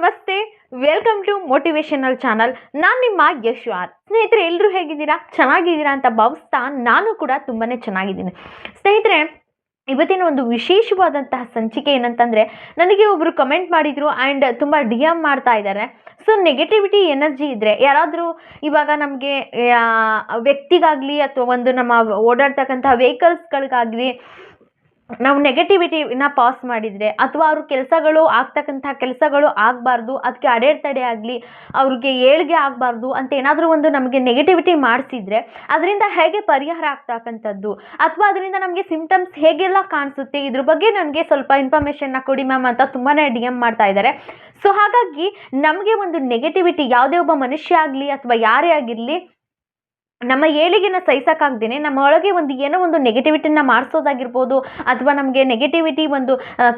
ನಮಸ್ತೆ, welcome to motivational channel. ನಾನು ನಿಮ್ಮ ಯಶ್ ಆರ್. ಸ್ನೇಹಿತರೆ, ಎಲ್ಲರೂ ಹೇಗಿದ್ದೀರಾ? ಚೆನ್ನಾಗಿದ್ದೀರಾ ಅಂತ ಭಾವಿಸ್ತಾ ನಾನು ಕೂಡ ತುಂಬಾ ಚೆನ್ನಾಗಿದ್ದೀನಿ. ಸ್ನೇಹಿತರೆ, ಇವತ್ತಿನ ಒಂದು ವಿಶೇಷವಾದಂತಹ ಸಂಚಿಕೆ ಏನಂತಂದರೆ, ನನಗೆ ಒಬ್ಬರು ಕಮೆಂಟ್ ಮಾಡಿದರು ಆ್ಯಂಡ್ ತುಂಬ ಡಿ ಎಮ್ ಮಾಡ್ತಾ ಇದ್ದಾರೆ. ಸೊ ನೆಗೆಟಿವಿಟಿ ಎನರ್ಜಿ ಇದ್ದರೆ ಯಾರಾದರೂ ಇವಾಗ ನಮಗೆ ವ್ಯಕ್ತಿಗಾಗಲಿ ಅಥವಾ ಒಂದು ನಮ್ಮ ಓಡಾಡ್ತಕ್ಕಂಥ ವೆಹಿಕಲ್ಸ್ಗಳಿಗಾಗಲಿ ನಾವು ನೆಗೆಟಿವಿಟಿನ ಪಾಸ್ ಮಾಡಿದರೆ ಅಥವಾ ಅವ್ರ ಆಗ್ತಕ್ಕಂಥ ಕೆಲಸಗಳು ಆಗಬಾರ್ದು, ಅದಕ್ಕೆ ಅಡೆತಡೆ ಆಗಲಿ, ಅವ್ರಿಗೆ ಏಳಿಗೆ ಆಗಬಾರ್ದು ಅಂತ ಏನಾದರೂ ಒಂದು ನಮಗೆ ನೆಗೆಟಿವಿಟಿ ಮಾಡಿಸಿದ್ರೆ ಅದರಿಂದ ಹೇಗೆ ಪರಿಹಾರ ಆಗ್ತಕ್ಕಂಥದ್ದು ಅಥವಾ ಅದರಿಂದ ನಮಗೆ ಸಿಂಪ್ಟಮ್ಸ್ ಹೇಗೆಲ್ಲ ಕಾಣಿಸುತ್ತೆ, ಇದ್ರ ಬಗ್ಗೆ ನನಗೆ ಸ್ವಲ್ಪ ಇನ್ಫಾರ್ಮೇಷನ್ನ ಕೊಡಿ ಮ್ಯಾಮ್ ಅಂತ ತುಂಬಾ ಡಿ ಎಮ್ ಮಾಡ್ತಾ ಇದ್ದಾರೆ. ಸೊ ಹಾಗಾಗಿ ನಮಗೆ ಒಂದು ನೆಗೆಟಿವಿಟಿ ಯಾವುದೇ ಒಬ್ಬ ಮನುಷ್ಯ ಆಗಲಿ ಅಥವಾ ಯಾರೇ ಆಗಿರಲಿ ನಮ್ಮ ಏಳಿಗೆನ ಸಹಿಸೋಕ್ಕಾಗ್ದೇನೆ ನಮ್ಮ ಒಳಗೆ ಏನೋ ಒಂದು ನೆಗೆಟಿವಿಟಿನ ಮಾಡಿಸೋದಾಗಿರ್ಬೋದು ಅಥವಾ ನಮಗೆ ನೆಗೆಟಿವಿಟಿ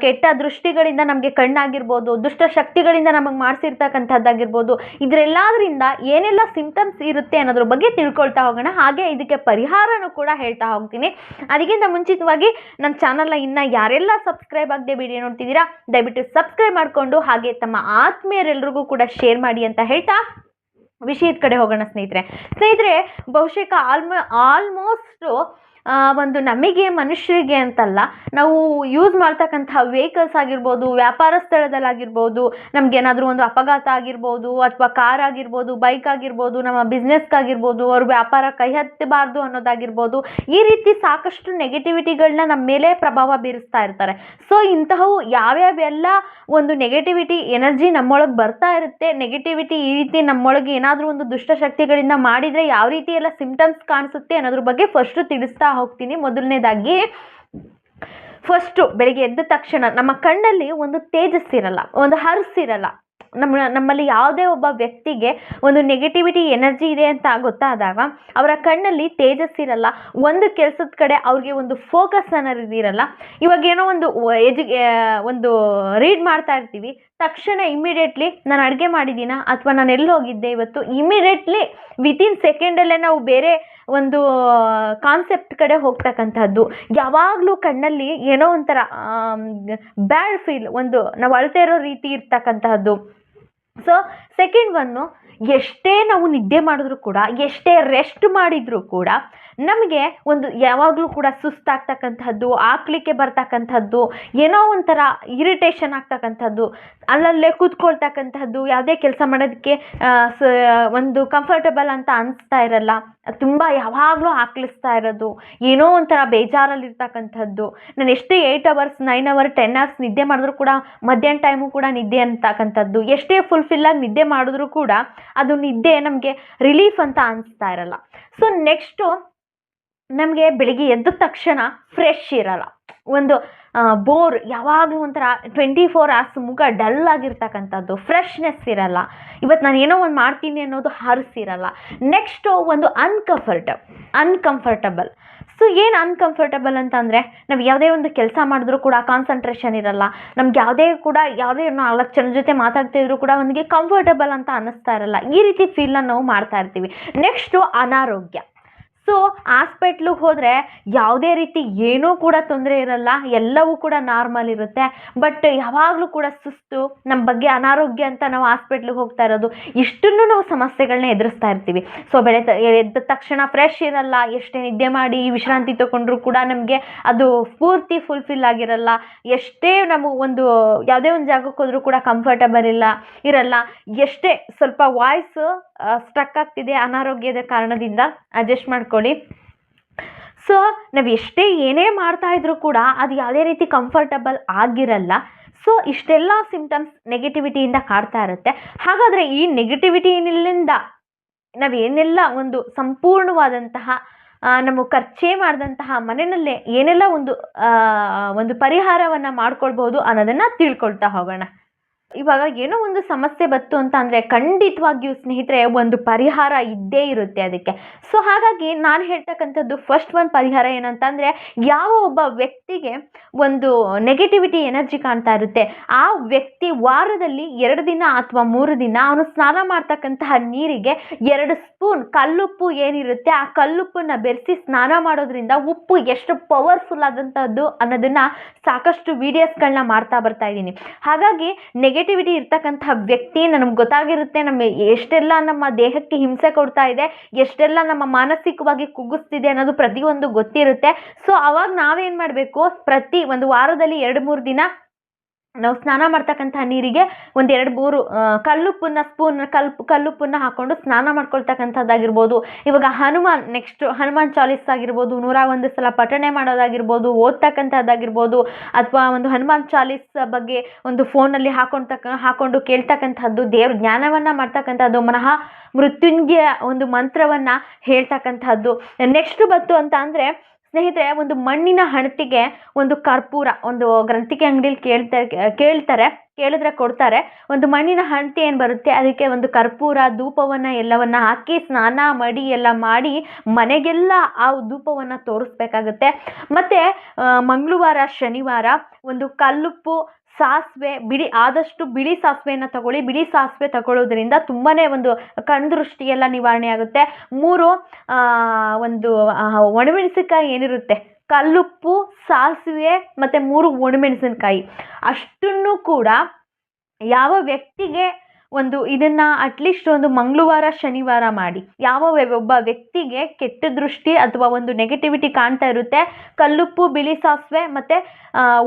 ಕೆಟ್ಟ ದೃಷ್ಟಿಗಳಿಂದ ನಮಗೆ ಕಣ್ಣಾಗಿರ್ಬೋದು, ದುಷ್ಟ ಶಕ್ತಿಗಳಿಂದ ನಮಗೆ ಮಾಡಿಸಿರ್ತಕ್ಕಂಥದ್ದಾಗಿರ್ಬೋದು, ಇದರೆಲ್ಲದರಿಂದ ಏನೆಲ್ಲ ಸಿಂಪ್ಟಮ್ಸ್ ಇರುತ್ತೆ ಅನ್ನೋದ್ರ ಬಗ್ಗೆ ತಿಳ್ಕೊಳ್ತಾ ಹೋಗೋಣ. ಹಾಗೆ ಇದಕ್ಕೆ ಪರಿಹಾರನೂ ಕೂಡ ಹೇಳ್ತಾ ಹೋಗ್ತೀನಿ. ಅದಕ್ಕಿಂತ ಮುಂಚಿತವಾಗಿ ನನ್ನ ಚಾನಲ್ನ ಇನ್ನು ಯಾರೆಲ್ಲ ಸಬ್ಸ್ಕ್ರೈಬ್ ಆಗದೆ ವಿಡಿಯೋ ನೋಡ್ತಿದ್ದೀರಾ ದಯವಿಟ್ಟು ಸಬ್ಸ್ಕ್ರೈಬ್ ಮಾಡಿಕೊಂಡು ಹಾಗೆ ತಮ್ಮ ಆತ್ಮೀಯರೆಲ್ಲರಿಗೂ ಕೂಡ ಶೇರ್ ಮಾಡಿ ಅಂತ ಹೇಳ್ತಾ ವಿಷಯದ ಕಡೆ ಹೋಗೋಣ. ಸ್ನೇಹಿತರೆ, ಬಹುಶಃ ಆಲ್ಮೋಸ್ಟು ನಮಗೆ ಮನುಷ್ಯರಿಗೆ ಅಂತಲ್ಲ, ನಾವು ಯೂಸ್ ಮಾಡ್ತಕ್ಕಂಥ ವೆಹಿಕಲ್ಸ್ ಆಗಿರ್ಬೋದು, ವ್ಯಾಪಾರ ಸ್ಥಳದಲ್ಲಾಗಿರ್ಬೋದು, ನಮಗೇನಾದರೂ ಒಂದು ಅಪಘಾತ ಆಗಿರ್ಬೋದು ಅಥವಾ ಕಾರ್ ಆಗಿರ್ಬೋದು, ಬೈಕ್ ಆಗಿರ್ಬೋದು, ನಮ್ಮ ಬಿಸ್ನೆಸ್ಗಾಗಿರ್ಬೋದು, ಅವ್ರ ವ್ಯಾಪಾರ ಕೈ ಹತ್ತಬಾರ್ದು ಅನ್ನೋದಾಗಿರ್ಬೋದು, ಈ ರೀತಿ ಸಾಕಷ್ಟು ನೆಗೆಟಿವಿಟಿಗಳನ್ನ ನಮ್ಮ ಮೇಲೆ ಪ್ರಭಾವ ಬೀರಿಸ್ತಾ ಇರ್ತಾರೆ. ಸೊ ಇಂತಹವು ಯಾವ್ಯಾವೆಲ್ಲ ಒಂದು ನೆಗೆಟಿವಿಟಿ ಎನರ್ಜಿ ನಮ್ಮೊಳಗೆ ಬರ್ತಾ ಇರುತ್ತೆ, ನೆಗೆಟಿವಿಟಿ ಈ ರೀತಿ ನಮ್ಮೊಳಗೆ ಏನಾದರೂ ಒಂದು ದುಷ್ಟಶಕ್ತಿಗಳಿಂದ ಮಾಡಿದರೆ ಯಾವ ರೀತಿ ಎಲ್ಲ ಸಿಂಪ್ಟಮ್ಸ್ ಕಾಣಿಸುತ್ತೆ ಅನ್ನೋದ್ರ ಬಗ್ಗೆ ಫಸ್ಟು ತಿಳಿಸ್ತಾ ಹೋಗ್ತೀನಿ. ಮೊದಲನೇದಾಗಿ ಬೆಳಿಗ್ಗೆ ಎದ್ದ ತಕ್ಷಣ ನಮ್ಮ ಕಣ್ಣಲ್ಲಿ ಒಂದು ತೇಜಸ್ಸಿರಲ್ಲ, ಒಂದು ಹರ್ಸಿರಲ್ಲ. ನಮ್ಮಲ್ಲಿ ಯಾವುದೇ ಒಬ್ಬ ವ್ಯಕ್ತಿಗೆ ಒಂದು ನೆಗೆಟಿವಿಟಿ ಎನರ್ಜಿ ಇದೆ ಅಂತ ಗೊತ್ತಾದಾಗ ಅವರ ಕಣ್ಣಲ್ಲಿ ತೇಜಸ್ಸಿರಲ್ಲ, ಒಂದು ಕೆಲಸದ ಕಡೆ ಅವ್ರಿಗೆ ಒಂದು ಫೋಕಸ್ ಅನ್ನೋದಿರಲ್ಲ. ಇವಾಗ ಏನೋ ಒಂದು ರೀಡ್ ಮಾಡ್ತಾ ಇರ್ತೀವಿ, ತಕ್ಷಣ ಇಮಿಡಿಯೇಟ್ಲಿ ನಾನು ಅಡುಗೆ ಮಾಡಿದ್ದೀನ ಅಥವಾ ನಾನು ಎಲ್ಲಿ ಹೋಗಿದ್ದೆ ಇವತ್ತು, ಇಮಿಡಿಯೇಟ್ಲಿ ವಿತಿನ್ ಸೆಕೆಂಡಲ್ಲೇ ನಾವು ಬೇರೆ ಒಂದು ಕಾನ್ಸೆಪ್ಟ್ ಕಡೆ ಹೋಗ್ತಕ್ಕಂಥದ್ದು. ಯಾವಾಗಲೂ ಕಣ್ಣಲ್ಲಿ ಏನೋ ಒಂಥರ ಬ್ಯಾಡ್ ಫೀಲ್, ನಾವು ಅಳ್ತಾ ಇರೋ ರೀತಿ ಇರ್ತಕ್ಕಂತಹದ್ದು. ಸೊ ಸೆಕೆಂಡ್ ಎಷ್ಟೇ ನಾವು ನಿದ್ದೆ ಮಾಡಿದ್ರು ಕೂಡ, ಎಷ್ಟೇ ರೆಸ್ಟ್ ಮಾಡಿದರೂ ಕೂಡ ನಮಗೆ ಯಾವಾಗಲೂ ಕೂಡ ಸುಸ್ತಾಗ್ತಕ್ಕಂಥದ್ದು, ಆಕ್ಲಿಕ್ಕೆ ಬರ್ತಕ್ಕಂಥದ್ದು, ಏನೋ ಒಂಥರ ಇರಿಟೇಷನ್ ಆಗ್ತಕ್ಕಂಥದ್ದು, ಅಲ್ಲಲ್ಲೇ ಕೂತ್ಕೊಳ್ತಕ್ಕಂಥದ್ದು, ಯಾವುದೇ ಕೆಲಸ ಮಾಡೋದಕ್ಕೆ ಕಂಫರ್ಟಬಲ್ ಅಂತ ಅನಿಸ್ತಾ ಇರಲ್ಲ, ತುಂಬ ಯಾವಾಗಲೂ ಆಕ್ಲಿಸ್ತಾ ಇರೋದು, ಏನೋ ಒಂಥರ ಬೇಜಾರಲ್ಲಿರ್ತಕ್ಕಂಥದ್ದು. ನಾನು ಎಷ್ಟೇ 8 hours 9 hours 10 hours ನಿದ್ದೆ ಮಾಡಿದ್ರು ಕೂಡ ಮಧ್ಯಾಹ್ನ ಟೈಮು ಕೂಡ ನಿದ್ದೆ ಅಂತಕ್ಕಂಥದ್ದು, ಎಷ್ಟೇ ಫುಲ್ಫಿಲ್ಲಾಗಿ ನಿದ್ದೆ ಮಾಡಿದ್ರು ಕೂಡ ಅದು ನಿದ್ದೆ ನಮಗೆ ರಿಲೀಫ್ ಅಂತ ಅನಿಸ್ತಾ ಇರಲ್ಲ. ಸೊ ನೆಕ್ಸ್ಟು ನಮಗೆ ಬೆಳಿಗ್ಗೆ ಎದ್ದ ತಕ್ಷಣ ಫ್ರೆಶ್ ಇರಲ್ಲ, ಬೋರ್, ಯಾವಾಗಲೂ ಒಂಥರ 24 hours ಮುಖ ಡಲ್ ಆಗಿರ್ತಕ್ಕಂಥದ್ದು, ಫ್ರೆಶ್ನೆಸ್ ಇರಲ್ಲ. ಇವತ್ತು ನಾನು ಏನೋ ಒಂದು ಮಾಡ್ತೀನಿ ಅನ್ನೋದು ಹರಿಸಿರಲ್ಲ. Next uncomfortable. ಸೊ ಏನು ಅನ್ಕಂಫರ್ಟಬಲ್ ಅಂತಂದರೆ, ನಾವು ಯಾವುದೇ ಒಂದು ಕೆಲಸ ಮಾಡಿದ್ರೂ ಕೂಡ ಕಾನ್ಸಂಟ್ರೇಷನ್ ಇರಲ್ಲ, ನಮ್ಗೆ ಯಾವುದೇ 4 ಜನ ಜೊತೆ ಮಾತಾಡ್ತಿದ್ರು ಕೂಡ ನನಗೆ ಕಂಫರ್ಟಬಲ್ ಅಂತ ಅನ್ನಿಸ್ತಾ ಇರಲ್ಲ. ಈ ರೀತಿ ಫೀಲ್ನ ನಾವು ಮಾಡ್ತಾ ಇರ್ತೀವಿ. ನೆಕ್ಸ್ಟು ಅನಾರೋಗ್ಯ. ಸೊ ಹಾಸ್ಪಿಟ್ಲಿಗೆ ಹೋದರೆ ಯಾವುದೇ ರೀತಿ ಏನೂ ಕೂಡ ತೊಂದರೆ ಇರಲ್ಲ, ಎಲ್ಲವೂ ಕೂಡ ನಾರ್ಮಲ್ ಇರುತ್ತೆ. ಬಟ್ ಯಾವಾಗಲೂ ಕೂಡ ಸುಸ್ತು, ನಮ್ಮ ಬಗ್ಗೆ ಅನಾರೋಗ್ಯ ಅಂತ ನಾವು ಹಾಸ್ಪಿಟ್ಲಿಗೆ ಹೋಗ್ತಾ ಇರೋದು, ಇಷ್ಟನ್ನು ನಾವು ಸಮಸ್ಯೆಗಳನ್ನ ಎದುರಿಸ್ತಾ ಇರ್ತೀವಿ. ಸೊ ಎದ್ದ ತಕ್ಷಣ ಫ್ರೆಶ್ ಇರಲ್ಲ, ಎಷ್ಟೇ ನಿದ್ದೆ ಮಾಡಿ ವಿಶ್ರಾಂತಿ ತಗೊಂಡ್ರೂ ಕೂಡ ನಮಗೆ ಅದು ಪೂರ್ತಿ ಫುಲ್ಫಿಲ್ ಆಗಿರಲ್ಲ. ಎಷ್ಟೇ ನಾವು ಯಾವುದೇ ಒಂದು ಜಾಗಕ್ಕೆ ಹೋದರೂ ಕೂಡ ಕಂಫರ್ಟಬಲ್ ಇರಲ್ಲ. ಎಷ್ಟೇ ಸ್ವಲ್ಪ ವಾಯ್ಸ್ ಸ್ಟ್ರಕ್ ಆಗ್ತಿದೆ ಅನಾರೋಗ್ಯದ ಕಾರಣದಿಂದ, ಅಡ್ಜಸ್ಟ್ ಮಾಡ್ಕೊಳ್ಳಿ. ಸೊ ನಾವು ಎಷ್ಟೇ ಏನೇ ಮಾಡ್ತಾ ಇದ್ರೂ ಕೂಡ ಅದು ಯಾವುದೇ ರೀತಿ ಕಂಫರ್ಟಬಲ್ ಆಗಿರಲ್ಲ. ಸೊ ಇಷ್ಟೆಲ್ಲ ಸಿಂಪ್ಟಮ್ಸ್ ನೆಗೆಟಿವಿಟಿಯಿಂದ ಕಾಡ್ತಾ ಇರುತ್ತೆ. ಹಾಗಾದರೆ ಈ ನೆಗೆಟಿವಿಟಿಯಿಂದ ನಾವೇನೆಲ್ಲ ಸಂಪೂರ್ಣವಾದಂತಹ ನಮಗೆ ಖರ್ಚೇ ಮಾಡಿದಂತಹ ಮನೆಯಲ್ಲೇ ಏನೆಲ್ಲ ಒಂದು ಪರಿಹಾರವನ್ನು ಮಾಡ್ಕೊಳ್ಬೋದು ಅನ್ನೋದನ್ನು ತಿಳ್ಕೊಳ್ತಾ ಹೋಗೋಣ. ಇವಾಗ ಏನೋ ಒಂದು ಸಮಸ್ಯೆ ಬಂತು ಅಂತ ಅಂದರೆ ಖಂಡಿತವಾಗಿಯೂ ಸ್ನೇಹಿತರೆ ಒಂದು ಪರಿಹಾರ ಇದ್ದೇ ಇರುತ್ತೆ ಅದಕ್ಕೆ. ಸೊ ಹಾಗಾಗಿ ನಾನು ಹೇಳ್ತಕ್ಕಂಥದ್ದು ಫಸ್ಟ್ ಪರಿಹಾರ ಏನಂತಂದರೆ, ಯಾವ ಒಬ್ಬ ವ್ಯಕ್ತಿಗೆ ನೆಗೆಟಿವಿಟಿ ಎನರ್ಜಿ ಕಾಣ್ತಾ ಇರುತ್ತೆ ಆ ವ್ಯಕ್ತಿ ವಾರದಲ್ಲಿ 2 ದಿನ ಅಥವಾ 3 ದಿನ ಅವನು ಸ್ನಾನ ಮಾಡ್ತಕ್ಕಂತಹ ನೀರಿಗೆ 2 ಸ್ಪೂನ್ ಕಲ್ಲುಪ್ಪು ಏನಿರುತ್ತೆ ಆ ಕಲ್ಲುಪ್ಪನ್ನು ಬೆರೆಸಿ ಸ್ನಾನ ಮಾಡೋದ್ರಿಂದ ಉಪ್ಪು ಎಷ್ಟು ಪವರ್ಫುಲ್ ಆದಂಥದ್ದು ಅನ್ನೋದನ್ನು ಸಾಕಷ್ಟು ವಿಡಿಯೋಸ್ಗಳನ್ನ ಮಾಡ್ತಾ ಬರ್ತಾ ಇದ್ದೀನಿ. ಹಾಗಾಗಿ ನೆಗೆಟಿವಿಟಿ ಇರ್ತಕ್ಕಂತಹ ವ್ಯಕ್ತಿ ನನಗೆ ಗೊತ್ತಾಗಿರುತ್ತೆ, ಎಷ್ಟೆಲ್ಲ ನಮ್ಮ ದೇಹಕ್ಕೆ ಹಿಂಸೆ ಕೊಡ್ತಾ ಇದೆ, ಎಷ್ಟೆಲ್ಲ ನಮ್ಮ ಮಾನಸಿಕವಾಗಿ ಕುಗ್ಗಿಸ್ತಿದೆ ಅನ್ನೋದು ಪ್ರತಿಯೊಂದು ಗೊತ್ತಿರುತ್ತೆ. ಸೊ ಅವಾಗ ನಾವೇನು ಮಾಡಬೇಕು, ಪ್ರತಿ ಒಂದು ವಾರದಲ್ಲಿ 2-3 ದಿನ ನಾವು ಸ್ನಾನ ಮಾಡ್ತಕ್ಕಂತಹ ನೀರಿಗೆ ಒಂದು 2-3 ಕಲ್ಲುಪ್ಪನ್ನ ಹಾಕೊಂಡು ಸ್ನಾನ ಮಾಡ್ಕೊಳ್ತಕ್ಕಂಥದ್ದಾಗಿರ್ಬೋದು. ಇವಾಗ ಹನುಮಾನ್ ಚಾಲೀಸ್ ಆಗಿರ್ಬೋದು, 101 ಸಲ ಪಠಣೆ ಮಾಡೋದಾಗಿರ್ಬೋದು, ಓದ್ತಕ್ಕಂಥದ್ದಾಗಿರ್ಬೋದು, ಅಥವಾ ಒಂದು ಹನುಮಾನ್ ಚಾಲೀಸ್ ಬಗ್ಗೆ ಒಂದು ಫೋನಲ್ಲಿ ಹಾಕೊಂಡು ಕೇಳ್ತಕ್ಕಂಥದ್ದು, ದೇವ್ರ ಜ್ಞಾನವನ್ನು ಮಾಡ್ತಕ್ಕಂಥದ್ದು, ಮೃತ್ಯುಂಜಯ ಒಂದು ಮಂತ್ರವನ್ನು ಹೇಳ್ತಕ್ಕಂಥದ್ದು. ನೆಕ್ಸ್ಟ್ ಬಂತು ಅಂತ ಅಂದರೆ ಸ್ನೇಹಿತರೆ, ಒಂದು ಮಣ್ಣಿನ ಹಣತೆಗೆ ಒಂದು ಕರ್ಪೂರ, ಒಂದು ಗ್ರಂಥಿಕೆ ಅಂಗಡಿಯಲ್ಲಿ ಕೇಳಿದ್ರೆ ಕೊಡ್ತಾರೆ. ಒಂದು ಮಣ್ಣಿನ ಹಣತೆ ಏನು ಬರುತ್ತೆ, ಅದಕ್ಕೆ ಒಂದು ಕರ್ಪೂರ ಧೂಪವನ್ನು ಎಲ್ಲವನ್ನ ಹಾಕಿ ಸ್ನಾನ ಮಡಿ ಎಲ್ಲ ಮಾಡಿ ಮನೆಗೆಲ್ಲ ಆ ಧೂಪವನ್ನು ತೋರಿಸ್ಬೇಕಾಗುತ್ತೆ. ಮತ್ತು ಮಂಗಳವಾರ ಶನಿವಾರ ಒಂದು ಕಲ್ಲುಪ್ಪು, ಸಾಸಿವೆ, ಆದಷ್ಟು ಬಿಳಿ ಸಾಸಿವೆಯನ್ನು ತಗೊಳ್ಳಿ. ಬಿಳಿ ಸಾಸಿವೆ ತಗೊಳ್ಳೋದ್ರಿಂದ ತುಂಬಾ ಒಂದು ಕಣ್ದೃಷ್ಟಿ ಎಲ್ಲ ನಿವಾರಣೆ ಆಗುತ್ತೆ. 3 ಒಂದು ಒಣಮೆಣಸಿನಕಾಯಿ ಏನಿರುತ್ತೆ, ಕಲ್ಲುಪ್ಪು, ಸಾಸಿವೆ ಮತ್ತು 3 ಒಣಮೆಣಸಿನಕಾಯಿ, ಅಷ್ಟನ್ನು ಕೂಡ ಯಾವ ವ್ಯಕ್ತಿಗೆ ಇದನ್ನ ಅಟ್ಲೀಸ್ಟ್ ಒಂದು ಮಂಗಳವಾರ ಶನಿವಾರ ಮಾಡಿ, ಒಬ್ಬ ವ್ಯಕ್ತಿಗೆ ಕೆಟ್ಟ ದೃಷ್ಟಿ ಅಥವಾ ಒಂದು ನೆಗೆಟಿವಿಟಿ ಕಾಣ್ತಾ ಇರುತ್ತೆ, ಕಲ್ಲುಪ್ಪು, ಬಿಳಿ ಸಾಸಿವೆ ಮತ್ತು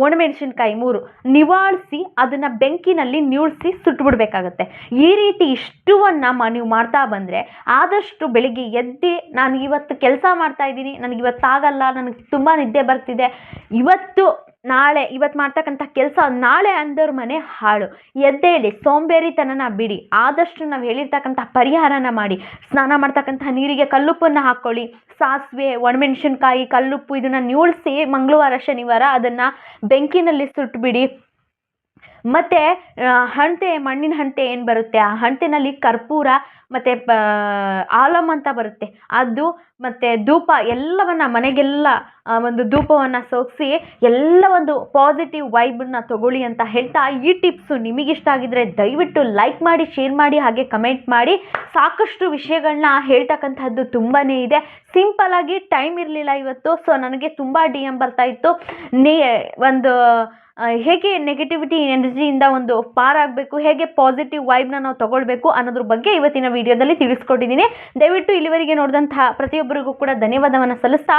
ಒಣಮೆಣಸಿನಕಾಯಿ 3 ನಿವಾಳಿಸಿ ಅದನ್ನ ಬೆಂಕಿನಲ್ಲಿ ನಿವಾಳಿಸಿ ಸುಟ್ಟುಬಿಡ್ಬೇಕಾಗತ್ತೆ. ಈ ರೀತಿ ಇಷ್ಟುವನ್ನು ನೀವು ಮಾಡ್ತಾ ಬಂದರೆ ಆದಷ್ಟು ಬೆಳಿಗ್ಗೆ ಎದ್ದು, ನಾನು ಇವತ್ತು ಕೆಲಸ ಮಾಡ್ತಾ ಇದ್ದೀನಿ, ನನಗೆ ಇವತ್ತಾಗಲ್ಲ, ನನಗೆ ತುಂಬ ನಿದ್ದೆ ಬರ್ತಿದೆ, ಇವತ್ತು ಮಾಡ್ತಕ್ಕಂಥ ಕೆಲಸ ನಾಳೆ ಅಂದವ್ರ ಮನೆ ಹಾಳು. ಎದ್ದೇಳಿ ಸೋಂಬೇರಿತನನ ಬಿಡಿ, ಆದಷ್ಟು ನಾವು ಹೇಳಿರ್ತಕ್ಕಂಥ ಪರಿಹಾರನ ಮಾಡಿ. ಸ್ನಾನ ಮಾಡ್ತಕ್ಕಂಥ ನೀರಿಗೆ ಕಲ್ಲುಪ್ಪನ್ನು ಹಾಕ್ಕೊಳ್ಳಿ, ಸಾಸಿವೆ, ಒಣಮೆಣಸಿನ್ಕಾಯಿ, ಕಲ್ಲುಪ್ಪು ಇದನ್ನು ನಿವಾಳಿಸಿ ಮಂಗಳವಾರ ಶನಿವಾರ ಅದನ್ನು ಬೆಂಕಿನಲ್ಲಿ ಸುಟ್ಟುಬಿಡಿ. ಮತ್ತು ಮಣ್ಣಿನ ಹಣತೆ ಏನು ಬರುತ್ತೆ, ಆ ಹಣತೆನಲ್ಲಿ ಕರ್ಪೂರ ಮತ್ತು ಆಲಮ್ ಅಂತ ಬರುತ್ತೆ, ಅದು ಮತ್ತು ಧೂಪ ಎಲ್ಲವನ್ನು ಮನೆಗೆಲ್ಲ ಒಂದು ಧೂಪವನ್ನು ಸೋಗಿಸಿ ಎಲ್ಲ ಒಂದು ಪಾಸಿಟಿವ್ ವೈಬನ್ನು ತಗೊಳ್ಳಿ ಅಂತ ಹೇಳ್ತಾ, ಈ ಟಿಪ್ಸು ನಿಮಗಿಷ್ಟ ಆಗಿದ್ರೆ ದಯವಿಟ್ಟು ಲೈಕ್ ಮಾಡಿ, ಶೇರ್ ಮಾಡಿ, ಹಾಗೆ ಕಮೆಂಟ್ ಮಾಡಿ. ಸಾಕಷ್ಟು ವಿಷಯಗಳನ್ನ ಹೇಳ್ತಕ್ಕಂಥದ್ದು ತುಂಬಾ ಇದೆ. ಸಿಂಪಲ್ಲಾಗಿ ಟೈಮ್ ಇರಲಿಲ್ಲ ಇವತ್ತು, ಸೊ ನನಗೆ ತುಂಬ DM ಬರ್ತಾ ಇತ್ತು. ಹೇಗೆ ನೆಗೆಟಿವಿಟಿ ಎನರ್ಜಿಯಿಂದ ಒಂದು ಪಾರಾಗಬೇಕು, ಹೇಗೆ ಪಾಸಿಟಿವ್ ವೈಬ್ನ ನಾವು ತಗೊಳ್ಬೇಕು ಅನ್ನೋದ್ರ ಬಗ್ಗೆ ಇವತ್ತಿನ ವಿಡಿಯೋದಲ್ಲಿ ತಿಳಿಸ್ಕೊಟ್ಟಿದ್ದೀನಿ. ದಯವಿಟ್ಟು ಇಲ್ಲಿವರೆಗೆ ನೋಡಿದಂತಹ ಪ್ರತಿಯೊಬ್ಬರಿಗೂ ಕೂಡ ಧನ್ಯವಾದವನ್ನು ಸಲ್ಲಿಸ್ತಾ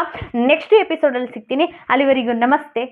ನೆಕ್ಸ್ಟ್ ಎಪಿಸೋಡಲ್ಲಿ ಸಿಗ್ತೀನಿ. ಅಲ್ಲಿವರೆಗೂ ನಮಸ್ತೆ.